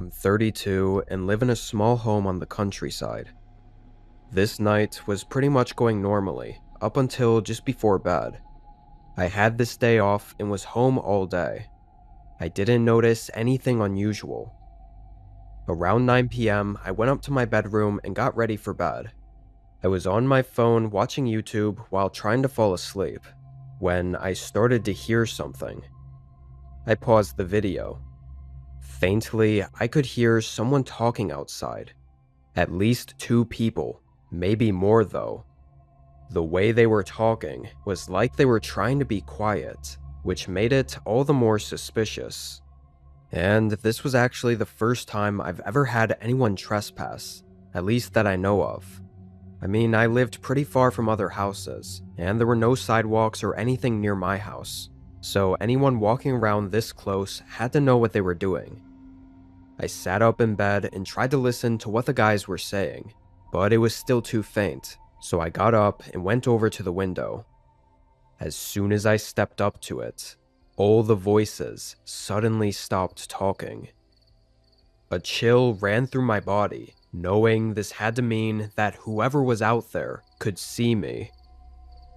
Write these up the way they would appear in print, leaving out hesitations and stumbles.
I'm 32 and live in a small home on the countryside. This night was pretty much going normally, up until just before bed. I had this day off and was home all day. I didn't notice anything unusual. Around 9 p.m., I went up to my bedroom and got ready for bed. I was on my phone watching YouTube while trying to fall asleep, when I started to hear something. I paused the video. Faintly, I could hear someone talking outside. At least two people, maybe more though. The way they were talking was like they were trying to be quiet, which made it all the more suspicious. And this was actually the first time I've ever had anyone trespass, at least that I know of. I mean, I lived pretty far from other houses, and there were no sidewalks or anything near my house, so anyone walking around this close had to know what they were doing. I sat up in bed and tried to listen to what the guys were saying, but it was still too faint, so I got up and went over to the window. As soon as I stepped up to it, all the voices suddenly stopped talking. A chill ran through my body, knowing this had to mean that whoever was out there could see me.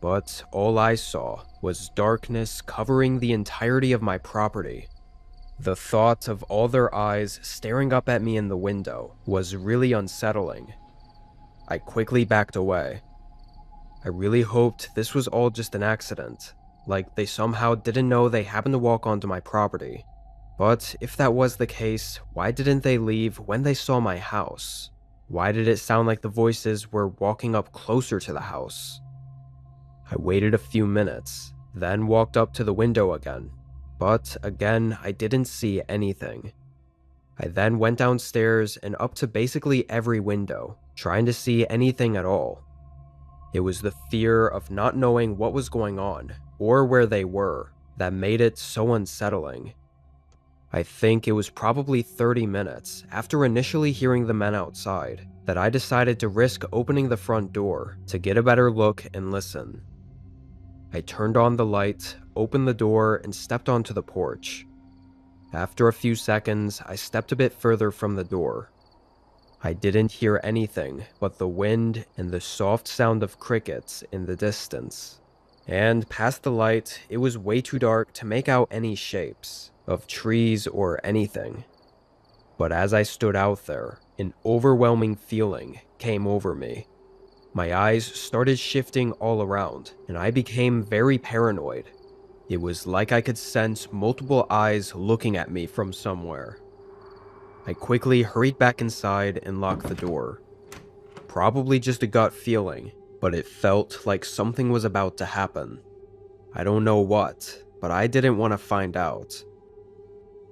But all I saw was darkness covering the entirety of my property. The thought of all their eyes staring up at me in the window was really unsettling. I quickly backed away. I really hoped this was all just an accident, like they somehow didn't know they happened to walk onto my property. But if that was the case, why didn't they leave when they saw my house? Why did it sound like the voices were walking up closer to the house? I waited a few minutes, then walked up to the window again. But again, I didn't see anything. I then went downstairs and up to basically every window, trying to see anything at all. It was the fear of not knowing what was going on, or where they were, that made it so unsettling. I think it was probably 30 minutes after initially hearing the men outside that I decided to risk opening the front door to get a better look and listen. I turned on the light, opened the door, and stepped onto the porch. After a few seconds, I stepped a bit further from the door. I didn't hear anything but the wind and the soft sound of crickets in the distance. And past the light, it was way too dark to make out any shapes of trees or anything. But as I stood out there, an overwhelming feeling came over me. My eyes started shifting all around, and I became very paranoid. It was like I could sense multiple eyes looking at me from somewhere. I quickly hurried back inside and locked the door. Probably just a gut feeling, but it felt like something was about to happen. I don't know what, but I didn't want to find out.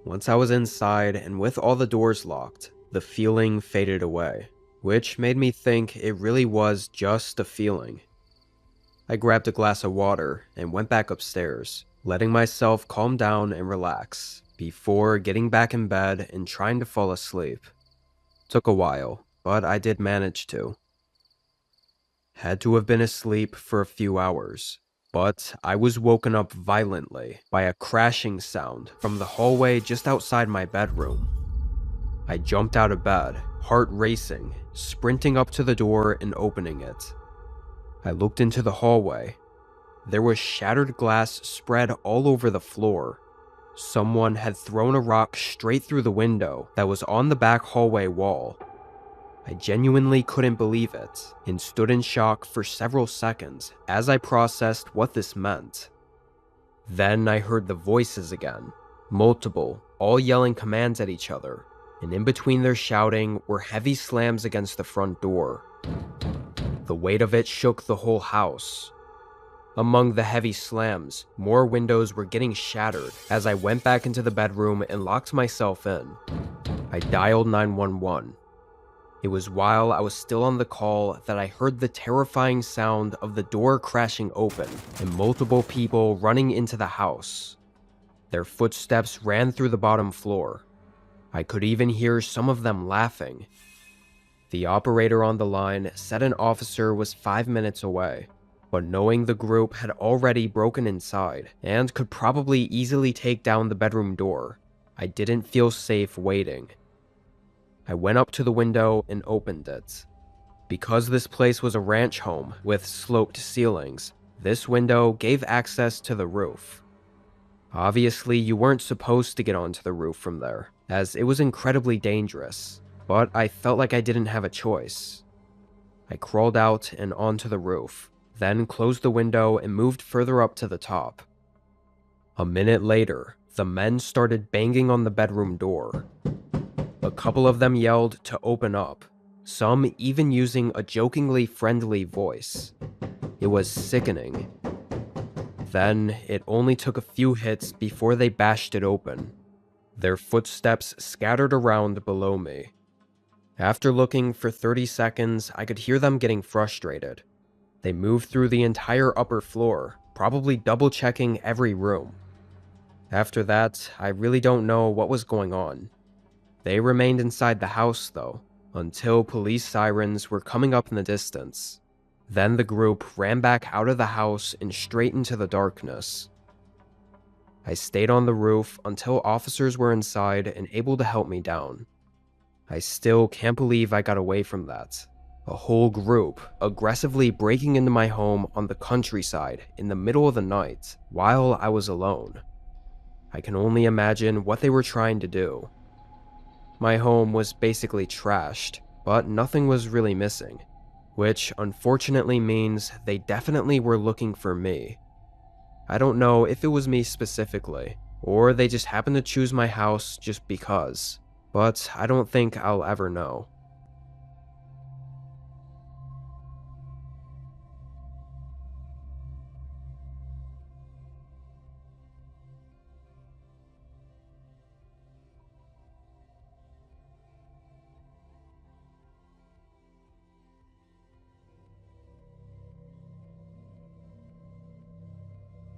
Once I was inside and with all the doors locked, the feeling faded away, which made me think it really was just a feeling. I grabbed a glass of water and went back upstairs, letting myself calm down and relax before getting back in bed and trying to fall asleep. Took a while, but I did manage to. Had to have been asleep for a few hours, but I was woken up violently by a crashing sound from the hallway just outside my bedroom. I jumped out of bed, heart racing, sprinting up to the door and opening it. I looked into the hallway. There was shattered glass spread all over the floor. Someone had thrown a rock straight through the window that was on the back hallway wall. I genuinely couldn't believe it and stood in shock for several seconds as I processed what this meant. Then I heard the voices again, multiple, all yelling commands at each other, and in between their shouting were heavy slams against the front door. The weight of it shook the whole house. Among the heavy slams, more windows were getting shattered as I went back into the bedroom and locked myself in. I dialed 911. It was while I was still on the call that I heard the terrifying sound of the door crashing open and multiple people running into the house. Their footsteps ran through the bottom floor. I could even hear some of them laughing. The operator on the line said an officer was 5 minutes away, but knowing the group had already broken inside and could probably easily take down the bedroom door, I didn't feel safe waiting. I went up to the window and opened it. Because this place was a ranch home with sloped ceilings, this window gave access to the roof. Obviously, you weren't supposed to get onto the roof from there, as it was incredibly dangerous, but I felt like I didn't have a choice. I crawled out and onto the roof, then closed the window and moved further up to the top. A minute later, the men started banging on the bedroom door. A couple of them yelled to open up, some even using a jokingly friendly voice. It was sickening. Then, it only took a few hits before they bashed it open. Their footsteps scattered around below me. After looking for 30 seconds, I could hear them getting frustrated. They moved through the entire upper floor, probably double-checking every room. After that, I really don't know what was going on. They remained inside the house, though, until police sirens were coming up in the distance. Then the group ran back out of the house and straight into the darkness. I stayed on the roof until officers were inside and able to help me down. I still can't believe I got away from that. A whole group aggressively breaking into my home on the countryside in the middle of the night while I was alone. I can only imagine what they were trying to do. My home was basically trashed, but nothing was really missing, which unfortunately means they definitely were looking for me. I don't know if it was me specifically, or they just happened to choose my house just because, but I don't think I'll ever know.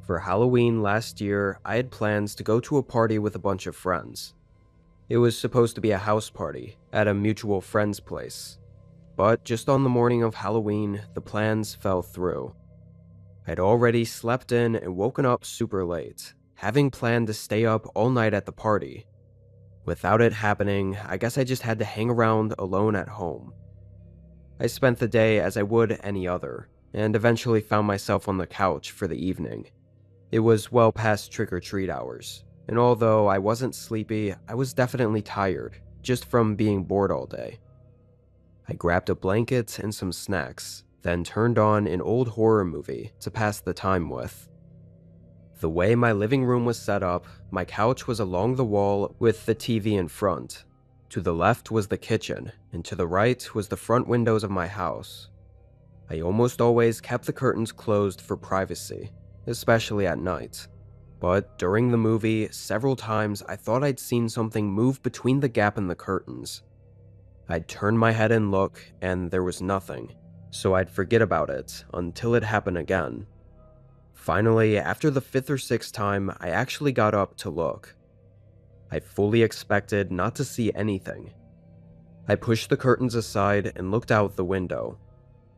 For Halloween last year, I had plans to go to a party with a bunch of friends. It was supposed to be a house party at a mutual friend's place, but just on the morning of Halloween, the plans fell through. I'd already slept in and woken up super late, having planned to stay up all night at the party. Without it happening, I guess I just had to hang around alone at home. I spent the day as I would any other, and eventually found myself on the couch for the evening. It was well past trick-or-treat hours, and although I wasn't sleepy, I was definitely tired, just from being bored all day. I grabbed a blanket and some snacks, then turned on an old horror movie to pass the time with. The way my living room was set up, my couch was along the wall with the TV in front. To the left was the kitchen, and to the right was the front windows of my house. I almost always kept the curtains closed for privacy, especially at night. But during the movie, several times I thought I'd seen something move between the gap in the curtains. I'd turn my head and look, and there was nothing, so I'd forget about it until it happened again. Finally, after the 5th or 6th time, I actually got up to look. I fully expected not to see anything. I pushed the curtains aside and looked out the window.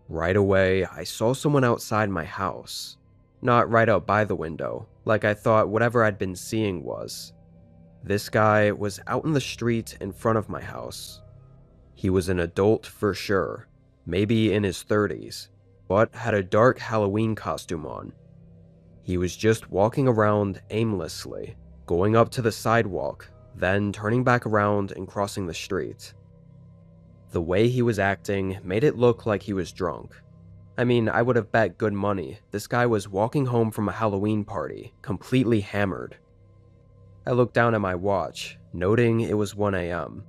Right away, I saw someone outside my house. Not right out by the window, like I thought whatever I'd been seeing was. This guy was out in the street in front of my house. He was an adult for sure, maybe in his 30s, but had a dark Halloween costume on. He was just walking around aimlessly, going up to the sidewalk, then turning back around and crossing the street. The way he was acting made it look like he was drunk. I mean, I would have bet good money this guy was walking home from a Halloween party, completely hammered. I looked down at my watch, noting it was 1 a.m.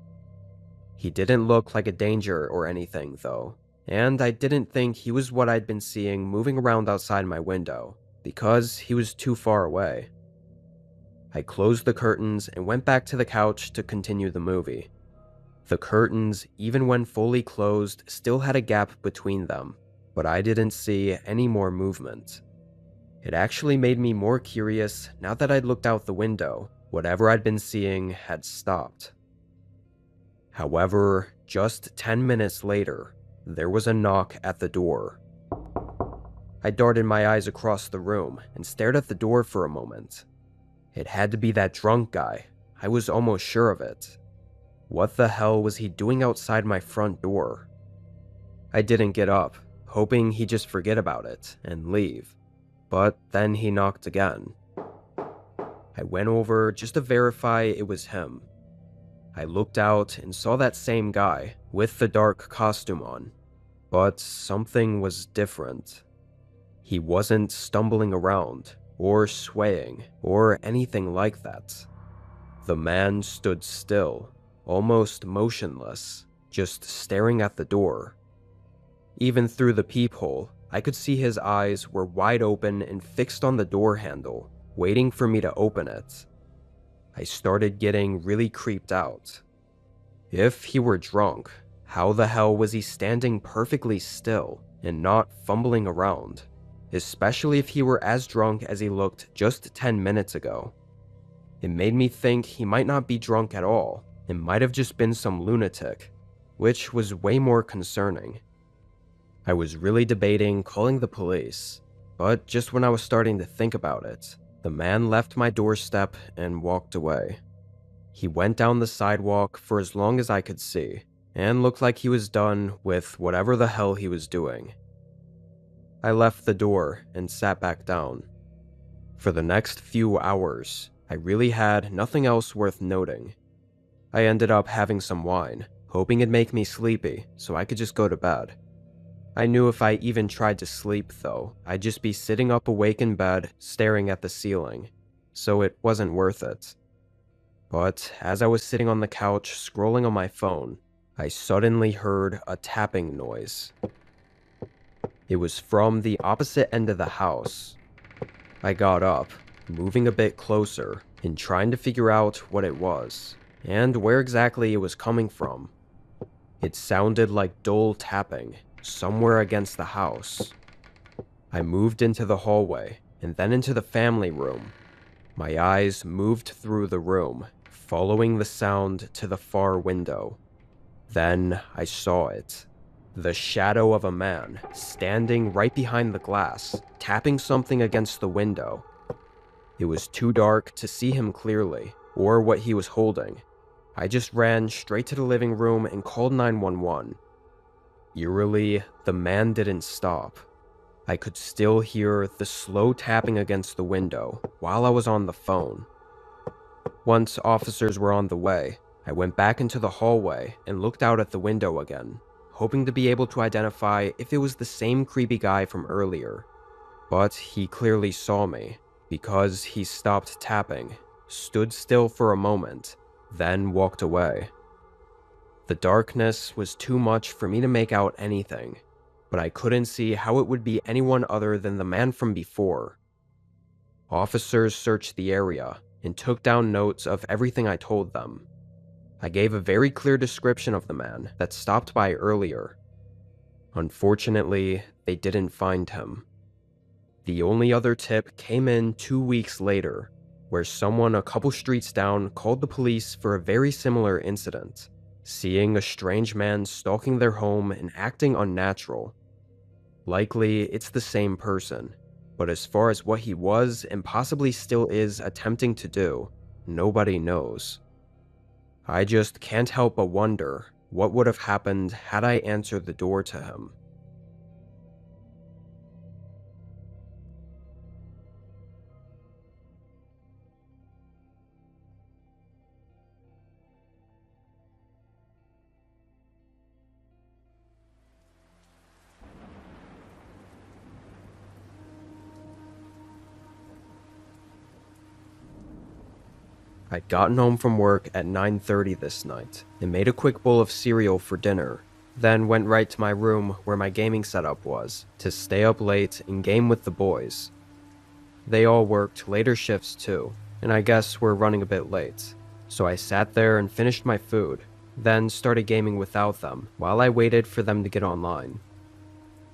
He didn't look like a danger or anything, though, and I didn't think he was what I'd been seeing moving around outside my window, because he was too far away. I closed the curtains and went back to the couch to continue the movie. The curtains, even when fully closed, still had a gap between them, but I didn't see any more movement. It actually made me more curious now that I'd looked out the window. Whatever I'd been seeing had stopped. However, just 10 minutes later, there was a knock at the door. I darted my eyes across the room and stared at the door for a moment. It had to be that drunk guy. I was almost sure of it. What the hell was he doing outside my front door? I didn't get up, hoping he'd just forget about it and leave. But then he knocked again. I went over just to verify it was him. I looked out and saw that same guy with the dark costume on. But something was different. He wasn't stumbling around, or swaying, or anything like that. The man stood still, almost motionless, just staring at the door. Even through the peephole, I could see his eyes were wide open and fixed on the door handle, waiting for me to open it. I started getting really creeped out. If he were drunk, how the hell was he standing perfectly still and not fumbling around? Especially if he were as drunk as he looked just 10 minutes ago. It made me think he might not be drunk at all and might have just been some lunatic, which was way more concerning. I was really debating calling the police, but just when I was starting to think about it, the man left my doorstep and walked away. He went down the sidewalk for as long as I could see, and looked like he was done with whatever the hell he was doing. I left the door and sat back down. For the next few hours, I really had nothing else worth noting. I ended up having some wine, hoping it'd make me sleepy so I could just go to bed. I knew if I even tried to sleep, though, I'd just be sitting up awake in bed, staring at the ceiling, so it wasn't worth it. But as I was sitting on the couch scrolling on my phone, I suddenly heard a tapping noise. It was from the opposite end of the house. I got up, moving a bit closer, and trying to figure out what it was, and where exactly it was coming from. It sounded like dull tapping, somewhere against the house. I moved into the hallway, and then into the family room. My eyes moved through the room, following the sound to the far window. Then I saw it. The shadow of a man, standing right behind the glass, tapping something against the window. It was too dark to see him clearly, or what he was holding. I just ran straight to the living room and called 911. Eerily, the man didn't stop. I could still hear the slow tapping against the window while I was on the phone. Once officers were on the way, I went back into the hallway and looked out at the window again, hoping to be able to identify if it was the same creepy guy from earlier. But he clearly saw me, because he stopped tapping, stood still for a moment, then walked away. The darkness was too much for me to make out anything, but I couldn't see how it would be anyone other than the man from before. Officers searched the area and took down notes of everything I told them. I gave a very clear description of the man that stopped by earlier. Unfortunately, they didn't find him. The only other tip came in 2 weeks later, where someone a couple streets down called the police for a very similar incident, seeing a strange man stalking their home and acting unnatural. Likely, it's the same person, but as far as what he was and possibly still is attempting to do, nobody knows. I just can't help but wonder what would have happened had I answered the door to him. I'd gotten home from work at 9:30 this night and made a quick bowl of cereal for dinner, then went right to my room where my gaming setup was to stay up late and game with the boys. They all worked later shifts too, and I guess were running a bit late, so I sat there and finished my food, then started gaming without them while I waited for them to get online.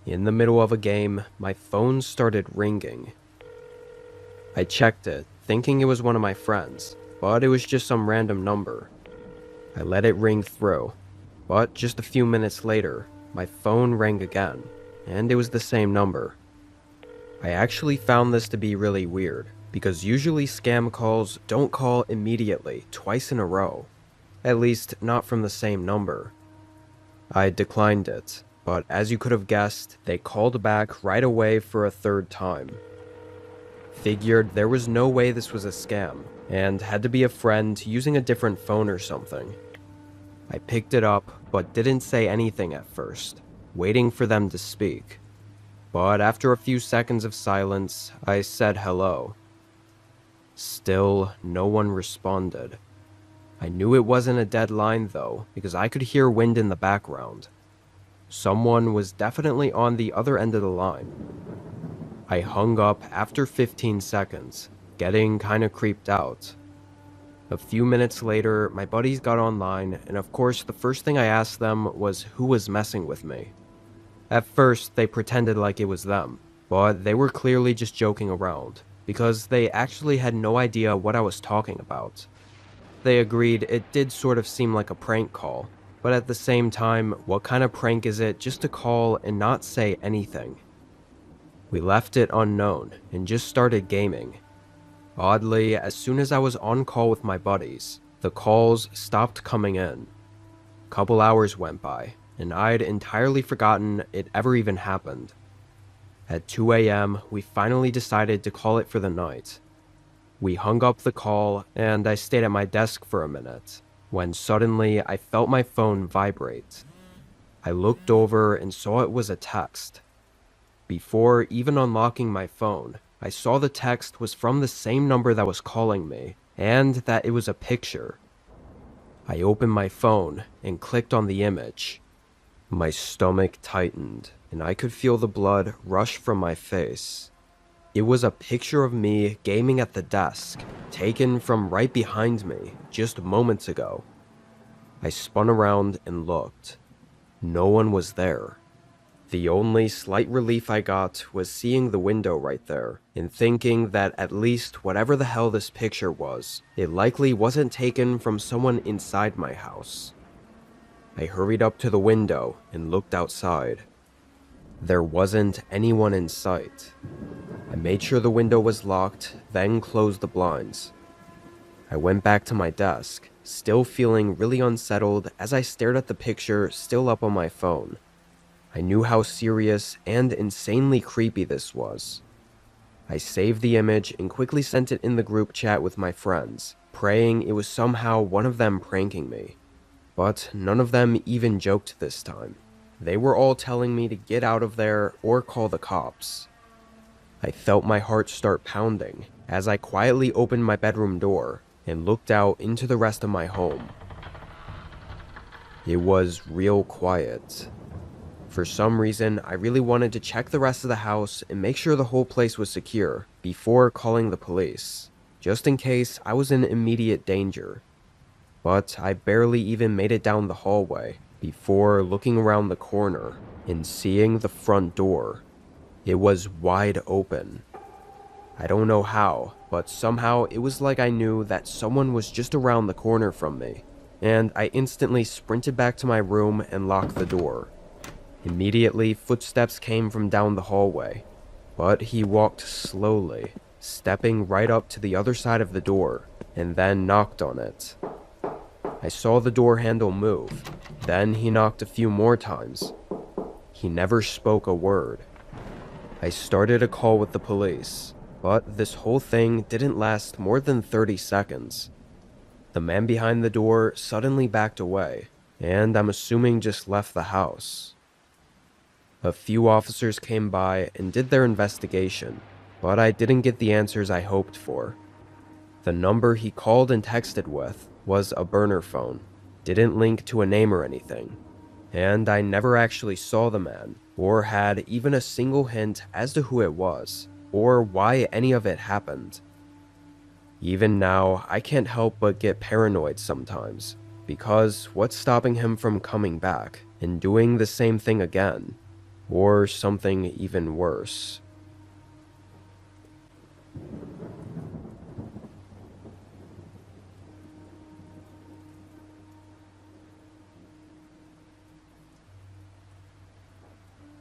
In the middle of a game, my phone started ringing. I checked it, thinking it was one of my friends, but it was just some random number. I let it ring through, but just a few minutes later, my phone rang again, and it was the same number. I actually found this to be really weird, because usually scam calls don't call immediately twice in a row. At least, not from the same number. I declined it, but as you could have guessed, they called back right away for a third time. Figured there was no way this was a scam, and had to be a friend using a different phone or something. I picked it up, but didn't say anything at first, waiting for them to speak. But after a few seconds of silence, I said hello. Still, no one responded. I knew it wasn't a dead line though, because I could hear wind in the background. Someone was definitely on the other end of the line. I hung up after 15 seconds, getting kinda creeped out. A few minutes later, my buddies got online, and of course the first thing I asked them was who was messing with me. At first, they pretended like it was them, but they were clearly just joking around, because they actually had no idea what I was talking about. They agreed it did sort of seem like a prank call, but at the same time, what kind of prank is it just to call and not say anything? We left it unknown and just started gaming. Oddly, as soon as I was on call with my buddies, the calls stopped coming in. Couple hours went by, and I'd entirely forgotten it ever even happened. At 2 a.m., we finally decided to call it for the night. We hung up the call, and I stayed at my desk for a minute, when suddenly I felt my phone vibrate. I looked over and saw it was a text. Before even unlocking my phone, I saw the text was from the same number that was calling me, and that it was a picture. I opened my phone and clicked on the image. My stomach tightened, and I could feel the blood rush from my face. It was a picture of me gaming at the desk, taken from right behind me just moments ago. I spun around and looked. No one was there. The only slight relief I got was seeing the window right there, and thinking that at least whatever the hell this picture was, it likely wasn't taken from someone inside my house. I hurried up to the window and looked outside. There wasn't anyone in sight. I made sure the window was locked, then closed the blinds. I went back to my desk, still feeling really unsettled as I stared at the picture still up on my phone. I knew how serious and insanely creepy this was. I saved the image and quickly sent it in the group chat with my friends, praying it was somehow one of them pranking me. But none of them even joked this time. They were all telling me to get out of there or call the cops. I felt my heart start pounding as I quietly opened my bedroom door and looked out into the rest of my home. It was real quiet. For some reason, I really wanted to check the rest of the house and make sure the whole place was secure before calling the police, just in case I was in immediate danger. But I barely even made it down the hallway before looking around the corner and seeing the front door. It was wide open. I don't know how, but somehow it was like I knew that someone was just around the corner from me, and I instantly sprinted back to my room and locked the door. Immediately, footsteps came from down the hallway, but he walked slowly, stepping right up to the other side of the door, and then knocked on it. I saw the door handle move, then he knocked a few more times. He never spoke a word. I started a call with the police, but this whole thing didn't last more than 30 seconds. The man behind the door suddenly backed away, and I'm assuming just left the house. A few officers came by and did their investigation, but I didn't get the answers I hoped for. The number he called and texted with was a burner phone, didn't link to a name or anything, and I never actually saw the man, or had even a single hint as to who it was, or why any of it happened. Even now, I can't help but get paranoid sometimes, because what's stopping him from coming back and doing the same thing again? Or something even worse?